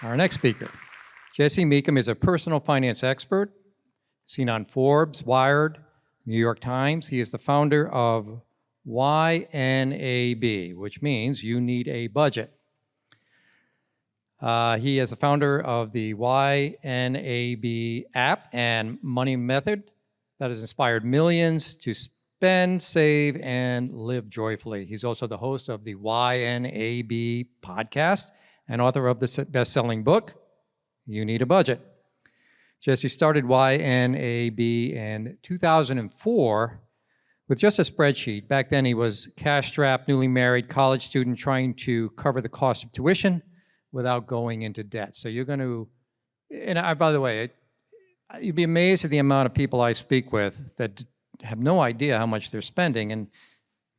Our next speaker, Jesse Mecham, is a personal finance expert, seen on Forbes, Wired, New York Times. He is the founder of YNAB, which means you need a budget. He is the founder of the YNAB app and money method that has inspired millions to spend, save, and live joyfully. He's also the host of the YNAB podcast and author of the best-selling book, You Need a Budget. Jesse started YNAB in 2004 with just a spreadsheet. Back then he was cash-strapped, newly married, college student trying to cover the cost of tuition without going into debt. So you're going to, and by the way, you'd be amazed at the amount of people I speak with that have no idea how much they're spending. And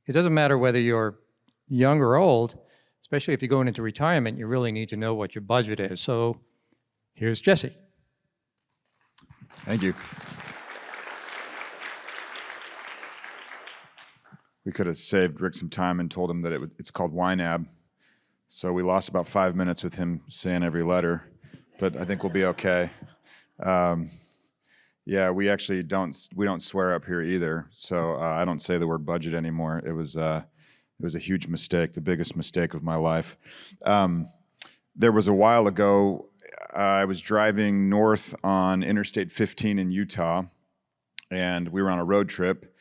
it doesn't matter whether you're young or old, especially if you're going into retirement, you really need to know what your budget is. So here's Jesse. Thank you. We could have saved Rick some time and told him that it's called YNAB. So we lost about 5 minutes with him saying every letter, but I think we'll be okay. Yeah, we actually don't swear up here either. So I don't say the word budget anymore. It was a huge mistake, the biggest mistake of my life. There was a while ago, I was driving north on Interstate 15 in Utah, and we were on a road trip.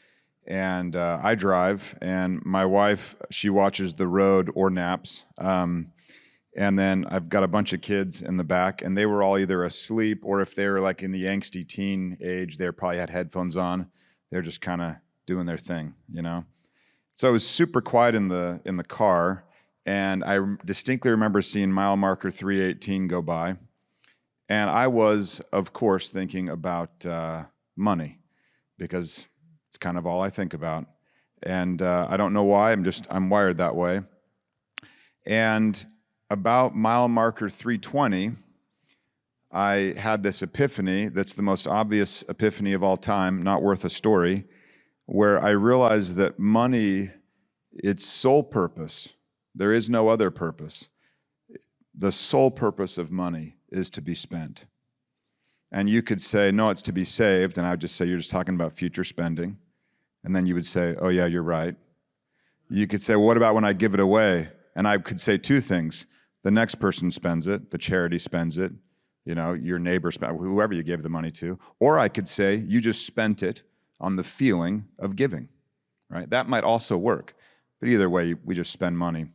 And I drive, and my wife, she watches the road or naps. And then I've got a bunch of kids in the back, and they were all either asleep, or if they were like in the angsty teen age, they probably had headphones on. They're just kind of doing their thing, you know? So it was super quiet in the car, and I distinctly remember seeing mile marker 318 go by. And I was, of course, thinking about money, because it's kind of all I think about. And I don't know why, I'm wired that way. And about mile marker 320, I had this epiphany that's the most obvious epiphany of all time, not worth a story, where I realized that money, its sole purpose, there is no other purpose. The sole purpose of money is to be spent. And you could say, no, it's to be saved, and I would just say, you're just talking about future spending. And then you would say, oh yeah, you're right. You could say, well, what about when I give it away? And I could say two things. The next person spends it, the charity spends it, you know, your neighbor spends, whoever you gave the money to. Or I could say, you just spent it on the feeling of giving, right? That might also work. But either way, we just spend money.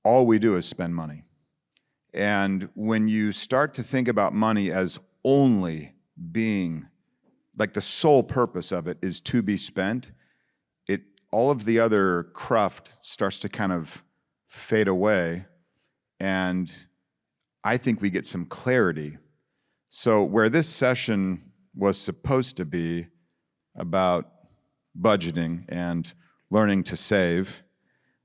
All we do is spend money. And when you start to think about money as only being, like the sole purpose of it is to be spent, all of the other cruft starts to kind of fade away, and I think we get some clarity. So where this session was supposed to be about budgeting and learning to save,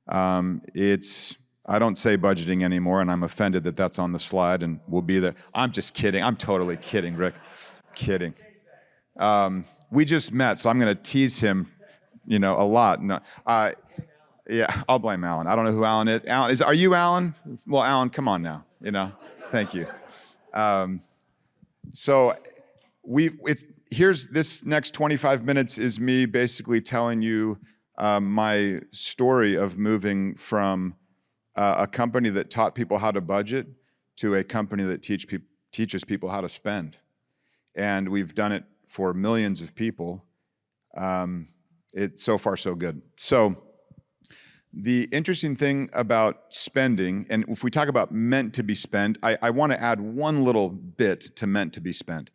I don't say budgeting anymore, and I'm offended that that's on the slide, and we'll be there. I'm just kidding. I'm totally kidding, Rick. Kidding. We just met, so I'm going to tease him, you know, a lot. No, yeah, I'll blame Alan. I don't know who Alan is. Alan, are you Alan? Well, Alan, come on now. You know, thank you. So here's this next 25 minutes is me basically telling you my story of moving from a company that taught people how to budget to a company that teaches people how to spend. And we've done it for millions of people. It's so far so good. So the interesting thing about spending, and if we talk about meant to be spent, I want to add one little bit to meant to be spent.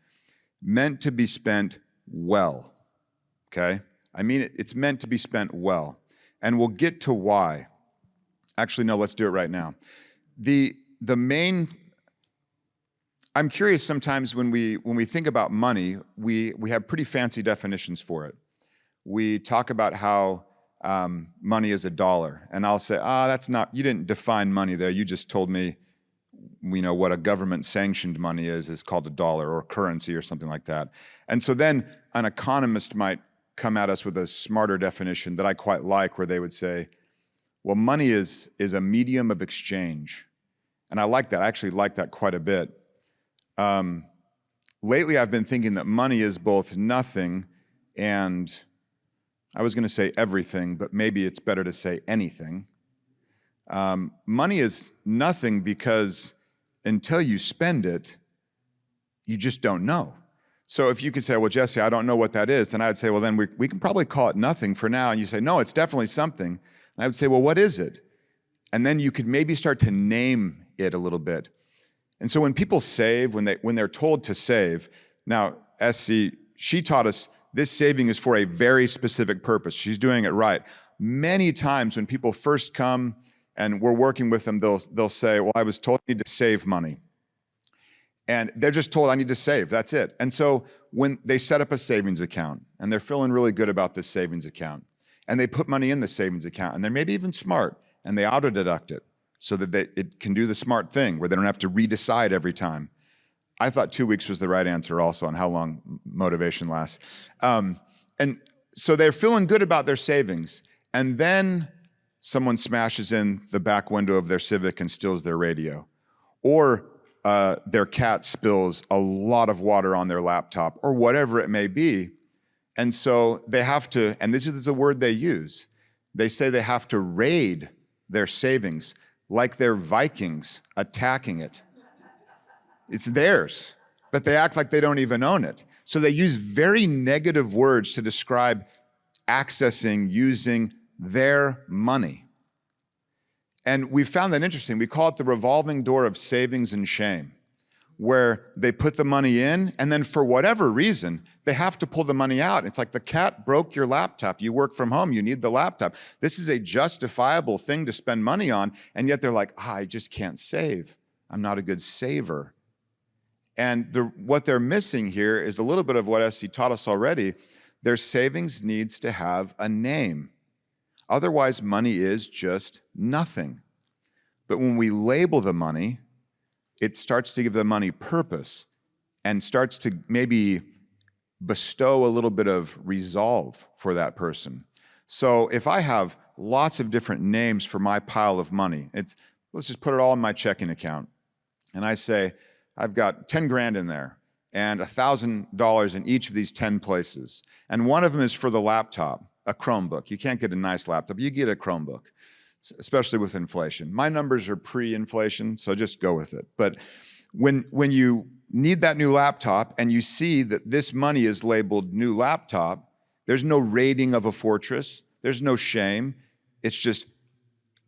Meant to be spent well, okay? I mean, it's meant to be spent well. And we'll get to why. Actually, no, let's do it right now. I'm curious sometimes when we think about money, we have pretty fancy definitions for it. We talk about how money is $1, and I'll say, that's not, you didn't define money there. You just told me, you know, what a government-sanctioned money is called $1 or currency or something like that. And so then an economist might come at us with a smarter definition that I quite like, where they would say, well, money is a medium of exchange. And I like that. I actually like that quite a bit. Lately, I've been thinking that money is both nothing and, I was going to say everything, but maybe it's better to say anything. Money is nothing because until you spend it, you just don't know. So if you could say, well, Jesse, I don't know what that is, then I'd say, well, then we can probably call it nothing for now. And you say, no, it's definitely something. And I would say, well, what is it? And then you could maybe start to name it a little bit. And so when people save, when they're told to save, now, SC, she taught us this saving is for a very specific purpose. She's doing it right. Many times when people first come and we're working with them, they'll say, well, I was told I need to save money. And they're just told I need to save, that's it. And so when they set up a savings account and they're feeling really good about this savings account and they put money in the savings account and they're maybe even smart and they auto deduct it so that it can do the smart thing where they don't have to redecide every time. I thought 2 weeks was the right answer also on how long motivation lasts. And so they're feeling good about their savings and then someone smashes in the back window of their Civic and steals their radio. Or their cat spills a lot of water on their laptop or whatever it may be. And so they have to, and this is the word they use, they say they have to raid their savings like they're Vikings attacking it. It's theirs, but they act like they don't even own it. So they use very negative words to describe accessing, using their money. And we found that interesting. We call it the revolving door of savings and shame, where they put the money in, and then for whatever reason, they have to pull the money out. It's like the cat broke your laptop. You work from home. You need the laptop. This is a justifiable thing to spend money on, and yet they're like, I just can't save. I'm not a good saver. And what they're missing here is a little bit of what SC taught us already. Their savings needs to have a name. Otherwise, money is just nothing. But when we label the money, it starts to give the money purpose and starts to maybe bestow a little bit of resolve for that person. So if I have lots of different names for my pile of money, let's just put it all in my checking account. And I say, I've got 10 grand in there and $1,000 in each of these 10 places. And one of them is for the laptop, a Chromebook. You can't get a nice laptop, you get a Chromebook, especially with inflation. My numbers are pre-inflation, so just go with it. But when you need that new laptop and you see that this money is labeled new laptop, there's no raiding of a fortress, there's no shame. It's just,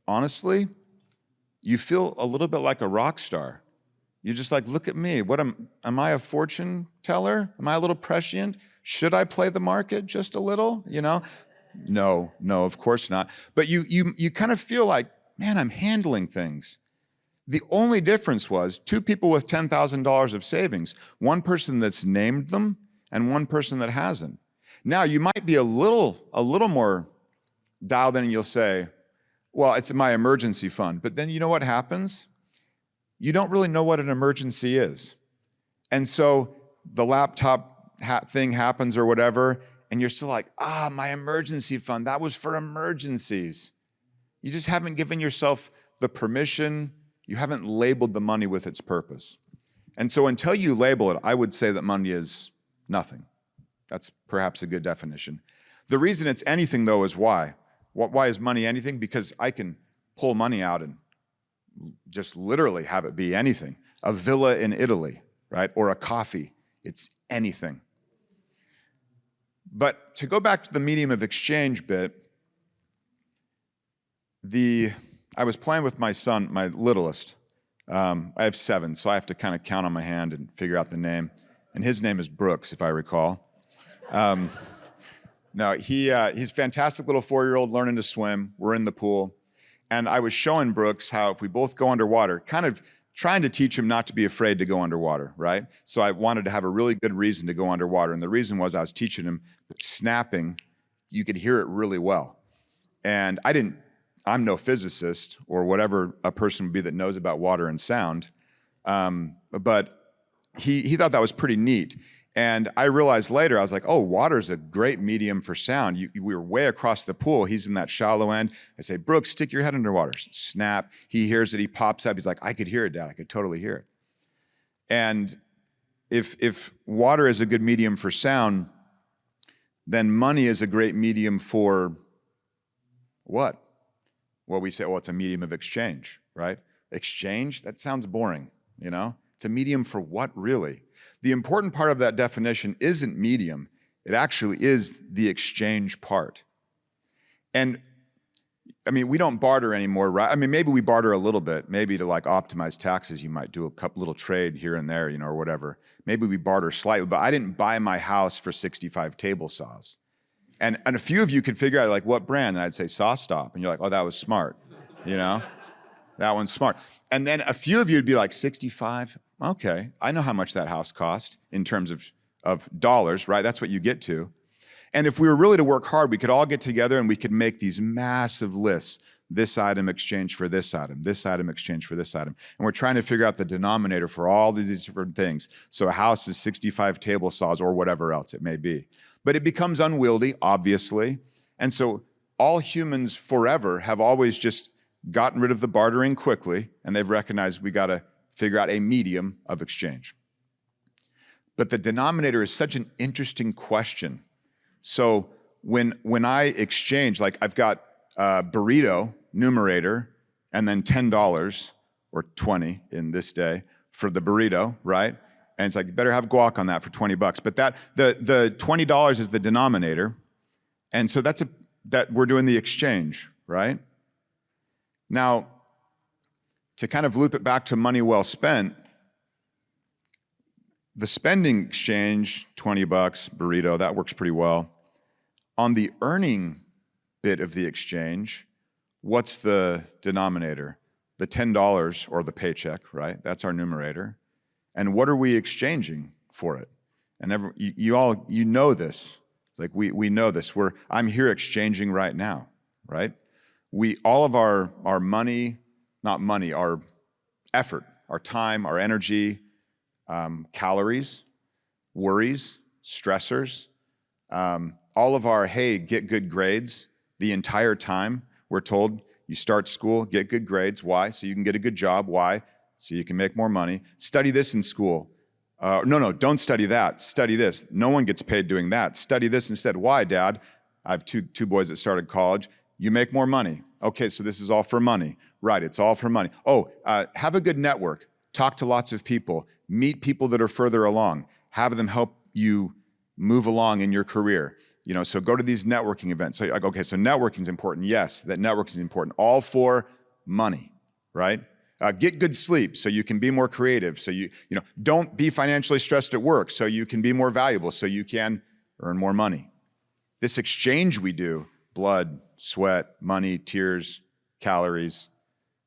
honestly, you feel a little bit like a rock star. You're just like, look at me. What am I a fortune teller? Am I a little prescient? Should I play the market just a little? You know? No, of course not. But you kind of feel like, man, I'm handling things. The only difference was two people with $10,000 of savings, one person that's named them and one person that hasn't. Now you might be a little more dialed in and you'll say, well, it's my emergency fund. But then you know what happens? You don't really know what an emergency is. And so the laptop thing happens or whatever, and you're still like, my emergency fund, that was for emergencies. You just haven't given yourself the permission, you haven't labeled the money with its purpose. And so until you label it, I would say that money is nothing. That's perhaps a good definition. The reason it's anything though is why. Why is money anything? Because I can pull money out and just literally have it be anything. A villa in Italy, right? Or a coffee. It's anything. But to go back to the medium of exchange bit, I was playing with my son, my littlest. I have 7, so I have to kind of count on my hand and figure out the name. And his name is Brooks, if I recall. No, he's a fantastic little 4-year-old learning to swim. We're in the pool. And I was showing Brooks how if we both go underwater, kind of trying to teach him not to be afraid to go underwater, right? So I wanted to have a really good reason to go underwater. And the reason was I was teaching him that snapping, you could hear it really well. And I'm no physicist or whatever a person would be that knows about water and sound. But he thought that was pretty neat. And I realized later, I was like, oh, water's a great medium for sound. We were way across the pool. He's in that shallow end. I say, Brooks, stick your head underwater. Snap. He hears it. He pops up. He's like, I could hear it, Dad. I could totally hear it. And if water is a good medium for sound, then money is a great medium for what? Well, we say, well, it's a medium of exchange, right? Exchange? That sounds boring, you know? It's a medium for what, really? The important part of that definition isn't medium. It actually is the exchange part. And I mean, we don't barter anymore, right? I mean, maybe we barter a little bit. Maybe to like optimize taxes, you might do a couple little trade here and there, you know, or whatever. Maybe we barter slightly, but I didn't buy my house for 65 table saws. And a few of you could figure out like what brand, and I'd say Saw Stop, and you're like, oh, that was smart, you know? That one's smart. And then a few of you would be like, 65? Okay, I know how much that house cost in terms of dollars, right? That's what you get to. And if we were really to work hard, we could all get together and we could make these massive lists. This item exchange for this item, this item exchange for this item. And we're trying to figure out the denominator for all of these different things. So a house is 65 table saws or whatever else it may be. But it becomes unwieldy, obviously. And so all humans forever have always just gotten rid of the bartering quickly, and they've recognized we got to figure out a medium of exchange. But the denominator is such an interesting question. So when I exchange, like I've got a burrito numerator and then $10 or 20 in this day for the burrito, right? And it's like, you better have guac on that for 20 bucks. But that the $20 is the denominator. And so that we're doing the exchange, right? Now, to kind of loop it back to money well spent, the spending exchange, 20 bucks, burrito, that works pretty well. On the earning bit of the exchange, what's the denominator? The $10 or the paycheck, right? That's our numerator. And what are we exchanging for it? And you know this. Like we know this. I'm here exchanging right now, right? All of our money, not money, our effort, our time, our energy, calories, worries, stressors, all of our, hey, get good grades, the entire time we're told you start school, get good grades. Why? So you can get a good job. Why? So you can make more money. Study this in school. No, don't study that. Study this. No one gets paid doing that. Study this instead. Why, Dad? I have two boys that started college. You make more money. Okay, so this is all for money. Right, it's all for money. Oh, have a good network. Talk to lots of people. Meet people that are further along. Have them help you move along in your career. You know, so go to these networking events. So, okay, so networking is important. Yes, that networking is important. All for money, right? Get good sleep so you can be more creative. So you know, don't be financially stressed at work so you can be more valuable, so you can earn more money. This exchange we do, blood, sweat, money, tears, calories,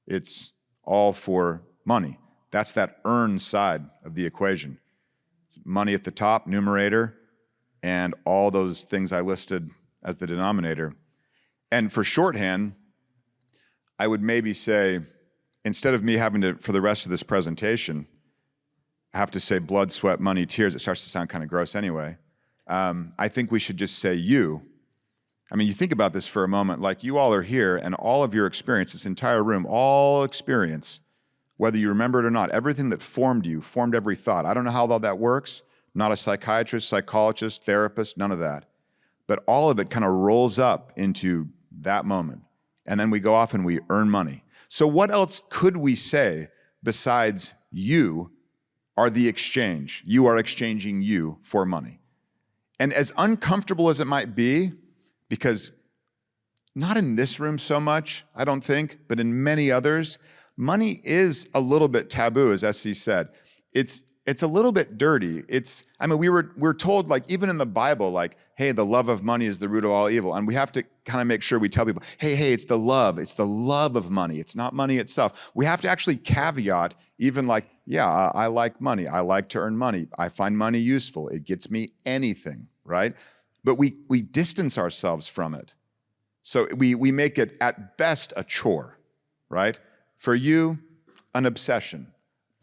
it's all for money. That's that earn side of the equation. It's money at the top, numerator, and all those things I listed as the denominator. And for shorthand, I would maybe say, instead of me having to, for the rest of this presentation, have to say blood, sweat, money, tears, it starts to sound kind of gross anyway. I think we should just say you. I mean, you think about this for a moment, like you all are here and all of your experience, this entire room, all experience, whether you remember it or not, everything that formed you, formed every thought. I don't know how all that works. Not a psychiatrist, psychologist, therapist, none of that. But all of it kind of rolls up into that moment. And then we go off and we earn money. So what else could we say besides you are the exchange? You are exchanging you for money. And as uncomfortable as it might be, because not in this room so much, I don't think, but in many others, money is a little bit taboo, as S.C. said. It's a little bit dirty. We're told, like, even in the Bible, like, hey, the love of money is the root of all evil. And we have to kind of make sure we tell people, hey, it's the love of money. It's not money itself. We have to actually caveat, even like, yeah, I like money. I like to earn money. I find money useful. It gets me anything, right? But we distance ourselves from it. So we make it at best a chore, right? For you, an obsession.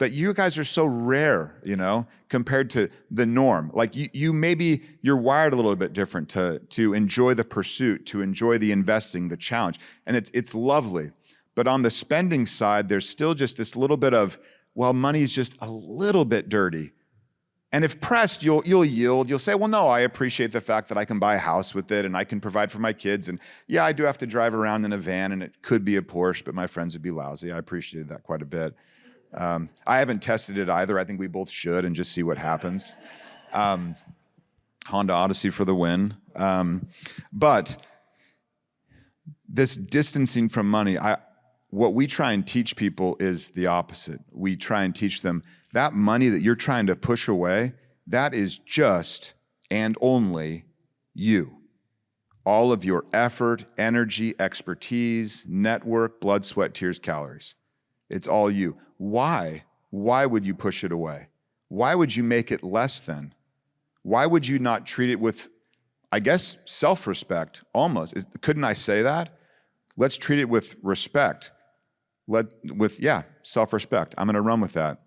but you guys are so rare, compared to the norm. Like you maybe you're wired a little bit different to enjoy the pursuit, to enjoy the investing, the challenge. And it's lovely. But on the spending side, there's still just this little bit of, well, money's just a little bit dirty. And if pressed, you'll yield. You'll say, well, no, I appreciate the fact that I can buy a house with it and I can provide for my kids. And yeah, I do have to drive around in a van and it could be a Porsche, but my friends would be lousy. I appreciated that quite a bit. I haven't tested it either. I think we both should and just see what happens. Honda Odyssey for the win. But this distancing from money, what we try and teach people is the opposite. We try and teach them that money that you're trying to push away, that is just and only you. All of your effort, energy, expertise, network, blood, sweat, tears, calories. It's all you. Why? Why would you push it away? Why would you make it less than? Why would you not treat it with, I guess, self-respect, almost? Couldn't I say that? Let's treat it with respect. Self-respect. I'm going to run with that.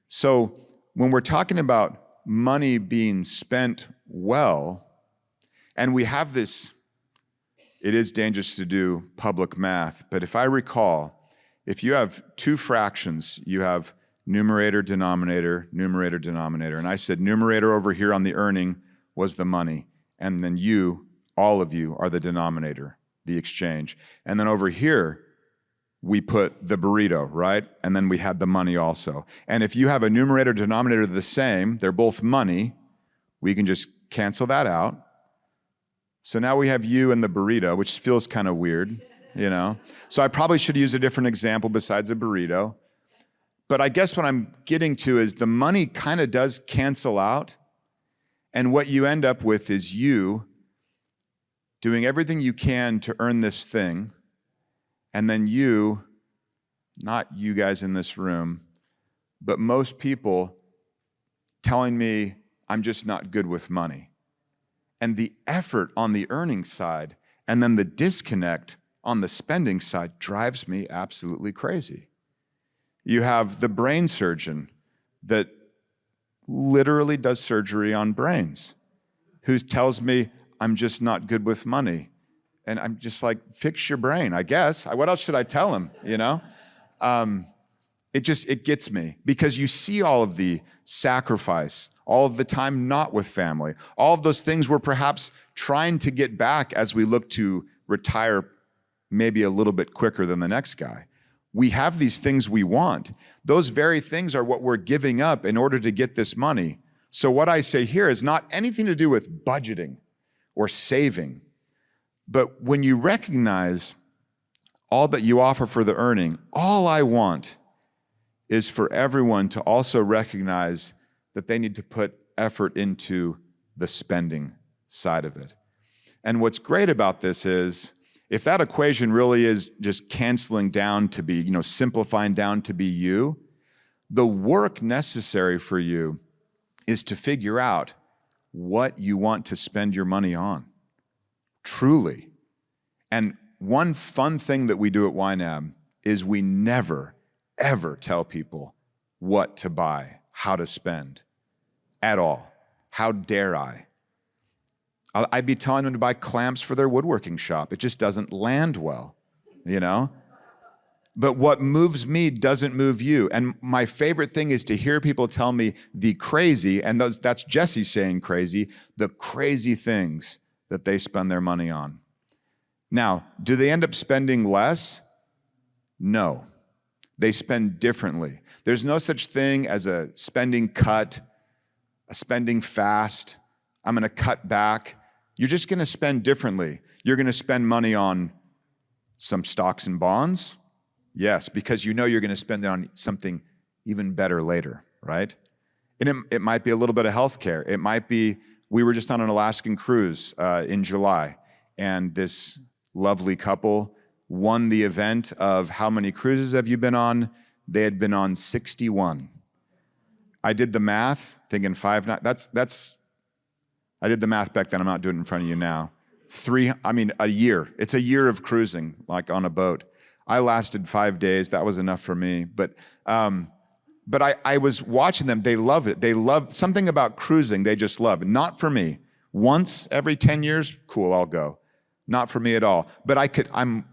So when we're talking about money being spent well, and we have this, it is dangerous to do public math, but if I recall, if you have two fractions, you have numerator, denominator, and I said numerator over here on the earning was the money, and then you, all of you, are the denominator, the exchange. And then over here, we put the burrito, right? And then we had the money also. And if you have a numerator, denominator the same, they're both money, we can just cancel that out. So now we have you and the burrito, which feels kind of weird, So I probably should use a different example besides a burrito. But I guess what I'm getting to is the money kind of does cancel out. And what you end up with is you doing everything you can to earn this thing. And then you, not you guys in this room, but most people telling me I'm just not good with money. And the effort on the earning side and then the disconnect on the spending side drives me absolutely crazy. You have the brain surgeon that literally does surgery on brains, who tells me I'm just not good with money. And I'm just like, fix your brain, I guess. What else should I tell him, It gets me because you see all of the sacrifice, all of the time not with family, all of those things we're perhaps trying to get back as we look to retire maybe a little bit quicker than the next guy. We have these things we want. Those very things are what we're giving up in order to get this money. So what I say here is not anything to do with budgeting or saving. But when you recognize all that you offer for the earning, all I want is for everyone to also recognize that they need to put effort into the spending side of it. And what's great about this is, if that equation really is just canceling down to be, simplifying down to be you, the work necessary for you is to figure out what you want to spend your money on. Truly. And one fun thing that we do at YNAB is we never, ever tell people what to buy, how to spend at all. How dare I? I'd be telling them to buy clamps for their woodworking shop. It just doesn't land well, But what moves me doesn't move you. And my favorite thing is to hear people tell me the crazy, and that's Jesse saying crazy, the crazy things that they spend their money on. Now, do they end up spending less? No. They spend differently. There's no such thing as a spending cut, a spending fast. I'm going to cut back. You're just going to spend differently. You're going to spend money on some stocks and bonds. Yes, because you're going to spend it on something even better later, right? And it might be a little bit of healthcare. It might be, we were just on an Alaskan cruise in July, and this lovely couple won the event of how many cruises have you been on? They had been on 61. I did the math, thinking 5 nights. I did the math back then. I'm not doing it in front of you now. A year. It's a year of cruising, like on a boat. I lasted 5 days. That was enough for me. But But I was watching them. They love it. They love something about cruising. They just love it. Not for me. Once every 10 years, cool, I'll go. Not for me at all. But I'm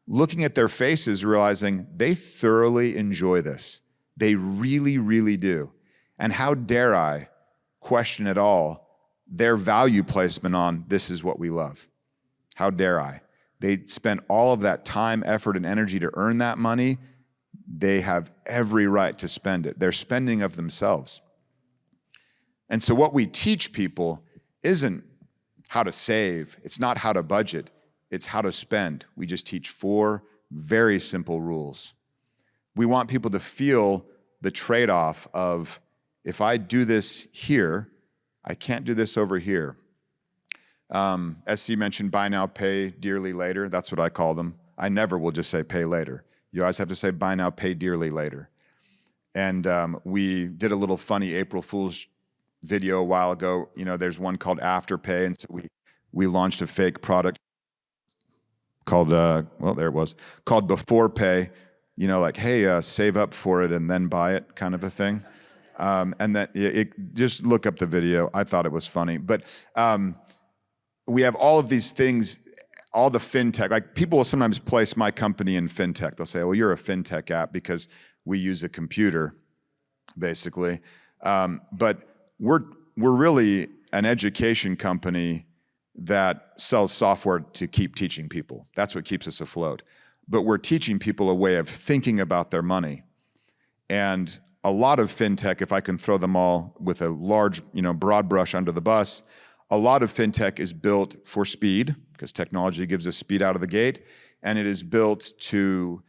looking at their faces, realizing they thoroughly enjoy this. They really, really do. And how dare I question at all their value placement on this is what we love? How dare I? They spent all of that time, effort, and energy to earn that money. They have every right to spend it. They're spending of themselves. And so what we teach people isn't how to save. It's not how to budget. It's how to spend. We just teach 4 very simple rules. We want people to feel the trade-off of, if I do this here, I can't do this over here. SC mentioned buy now, pay dearly later. That's what I call them. I never will just say pay later. You always have to say buy now, pay dearly later. And we did a little funny April Fool's video a while ago. You know, there's one called Afterpay, and so we launched a fake product called, well, there it was, called Before Pay. You know, like, hey, save up for it and then buy it kind of a thing. And that just look up the video. I thought it was funny. But we have all of these things, all the fintech. Like, people will sometimes place my company in fintech. They'll say, well, you're a fintech app because we use a computer, basically. But we're really an education company that sells software to keep teaching people. That's what keeps us afloat. But we're teaching people a way of thinking about their money. And a lot of fintech, if I can throw them all with a large, broad brush under the bus, a lot of fintech is built for speed, because technology gives us speed out of the gate, and it is built to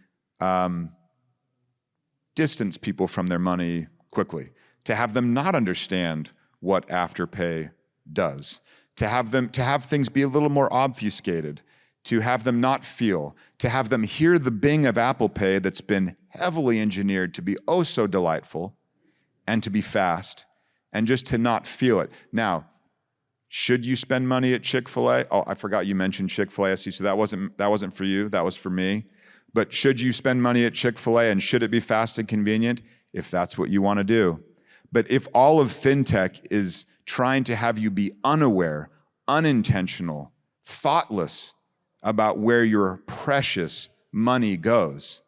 distance people from their money quickly, to have them not understand what Afterpay does, to have things be a little more obfuscated, to have them not feel, to have them hear the bing of Apple Pay that's been heavily engineered to be oh so delightful and to be fast, and just to not feel it. Now, should you spend money at Chick-fil-A? Oh, I forgot you mentioned Chick-fil-A, so that wasn't for you, that was for me. But should you spend money at Chick-fil-A, and should it be fast and convenient? If that's what you want to do. But if all of fintech is trying to have you be unaware, unintentional, thoughtless about where your precious money goes,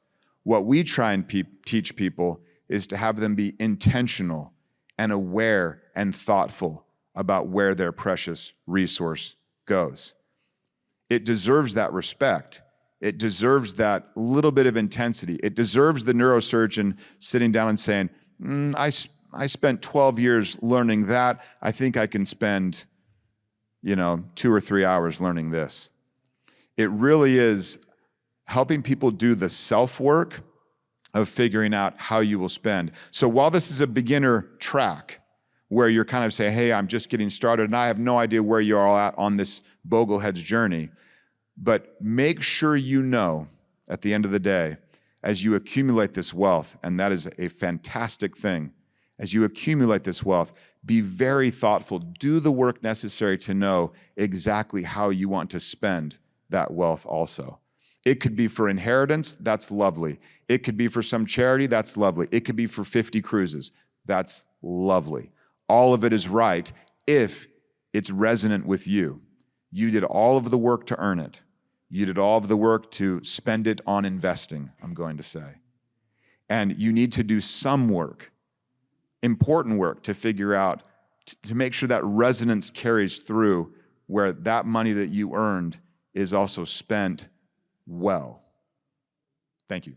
what we try and teach people is to have them be intentional and aware and thoughtful about where their precious resource goes. It deserves that respect. It deserves that little bit of intensity. It deserves the neurosurgeon sitting down and saying, I spent 12 years learning that. I think I can spend, 2 or 3 hours learning this. It really is helping people do the self-work of figuring out how you will spend. So while this is a beginner track, where you're kind of saying, hey, I'm just getting started and I have no idea where you're all at on this Bogleheads journey, but make sure you know at the end of the day, as you accumulate this wealth, and that is a fantastic thing, as you accumulate this wealth, be very thoughtful. Do the work necessary to know exactly how you want to spend that wealth also. It could be for inheritance, that's lovely. It could be for some charity, that's lovely. It could be for 50 cruises, that's lovely. All of it is right if it's resonant with you. You did all of the work to earn it. You did all of the work to spend it on investing, I'm going to say. And you need to do some work, important work, to figure out, to make sure that resonance carries through, where that money that you earned is also spent well. Thank you.